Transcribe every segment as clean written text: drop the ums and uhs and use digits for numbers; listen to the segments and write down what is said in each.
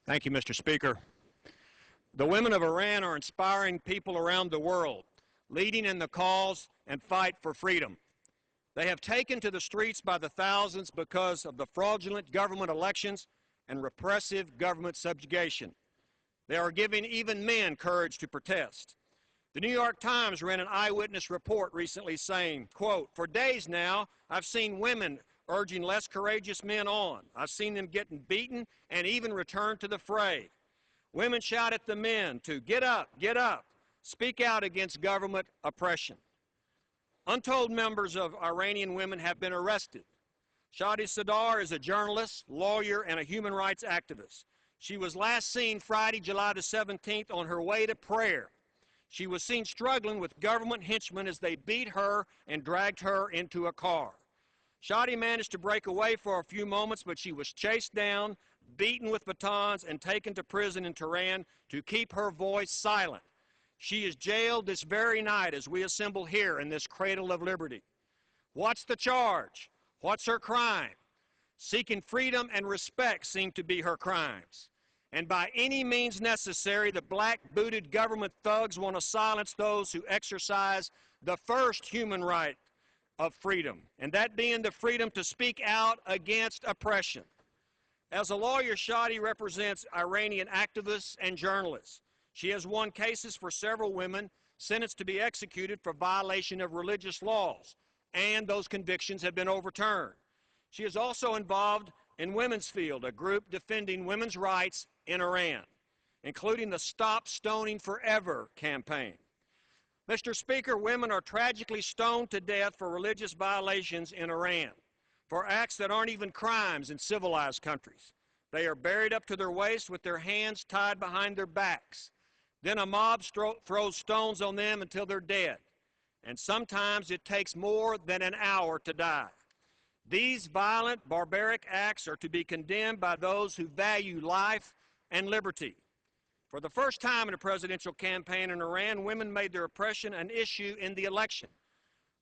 Thank you, Mr. Speaker. The women of Iran are inspiring people around the world, leading in the cause and fight for freedom. They have taken to the streets by the thousands because of the fraudulent government elections and repressive government subjugation. They are giving even men courage to protest. The New York Times ran an eyewitness report recently saying, quote, "For days now, I've seen women urging less courageous men on. I've seen them getting beaten and even return to the fray. Women shout at the men to get up, speak out against government oppression." Untold numbers of Iranian women have been arrested. Shadi Sadar is a journalist, lawyer, and a human rights activist. She was last seen Friday, July the 17th, on her way to prayer. She was seen struggling with government henchmen as they beat her and dragged her into a car. Shadi managed to break away for a few moments, but she was chased down, beaten with batons, and taken to prison in Tehran to keep her voice silent. She is jailed this very night as we assemble here in this cradle of liberty. What's the charge? What's her crime? Seeking freedom and respect seem to be her crimes. And by any means necessary, the black-booted government thugs want to silence those who exercise the first human right of freedom, and that being the freedom to speak out against oppression. As a lawyer, Shadi represents Iranian activists and journalists. She has won cases for several women sentenced to be executed for violation of religious laws, and those convictions have been overturned. She is also involved in Women's Field, a group defending women's rights in Iran, including the Stop Stoning Forever campaign. Mr. Speaker, women are tragically stoned to death for religious violations in Iran, for acts that aren't even crimes in civilized countries. They are buried up to their waist with their hands tied behind their backs. Then a mob throws stones on them until they're dead. And sometimes it takes more than an hour to die. These violent, barbaric acts are to be condemned by those who value life and liberty. For the first time in a presidential campaign in Iran, women made their oppression an issue in the election.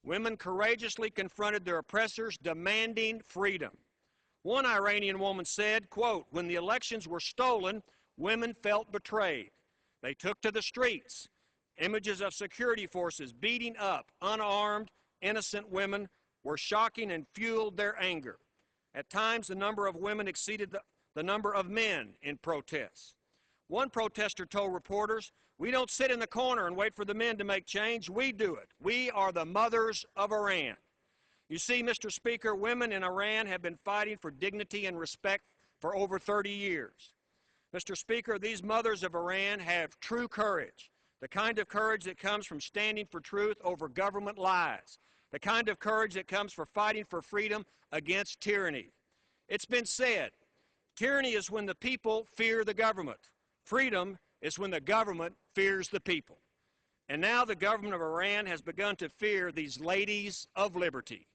Women courageously confronted their oppressors, demanding freedom. One Iranian woman said, quote, "When the elections were stolen, women felt betrayed. They took to the streets. Images of security forces beating up unarmed, innocent women were shocking and fueled their anger. At times, the number of women exceeded the number of men in protests." One protester told reporters, "We don't sit in the corner and wait for the men to make change. We do it. We are the mothers of Iran." You see, Mr. Speaker, women in Iran have been fighting for dignity and respect for over 30 years. Mr. Speaker, these mothers of Iran have true courage, the kind of courage that comes from standing for truth over government lies, the kind of courage that comes from fighting for freedom against tyranny. It's been said, tyranny is when the people fear the government. Freedom is when the government fears the people. And now the government of Iran has begun to fear these ladies of liberty.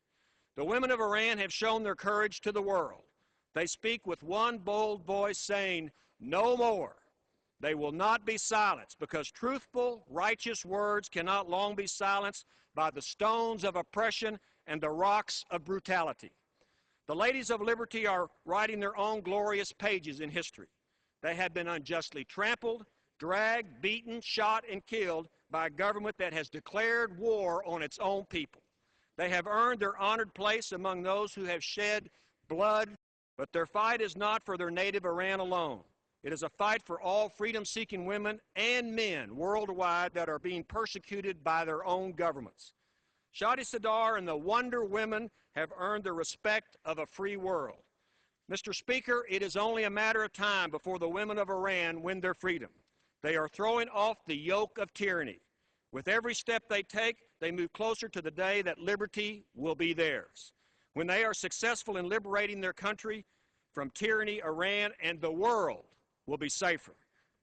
The women of Iran have shown their courage to the world. They speak with one bold voice saying, "No more." They will not be silenced because truthful, righteous words cannot long be silenced by the stones of oppression and the rocks of brutality. The ladies of liberty are writing their own glorious pages in history. They have been unjustly trampled, dragged, beaten, shot, and killed by a government that has declared war on its own people. They have earned their honored place among those who have shed blood, but their fight is not for their native Iran alone. It is a fight for all freedom-seeking women and men worldwide that are being persecuted by their own governments. Shadi Sadar and the Wonder Women have earned the respect of a free world. Mr. Speaker, it is only a matter of time before the women of Iran win their freedom. They are throwing off the yoke of tyranny. With every step they take, they move closer to the day that liberty will be theirs. When they are successful in liberating their country from tyranny, Iran and the world will be safer.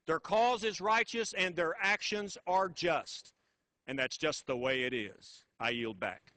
Their cause is righteous and their actions are just. And that's just the way it is. I yield back.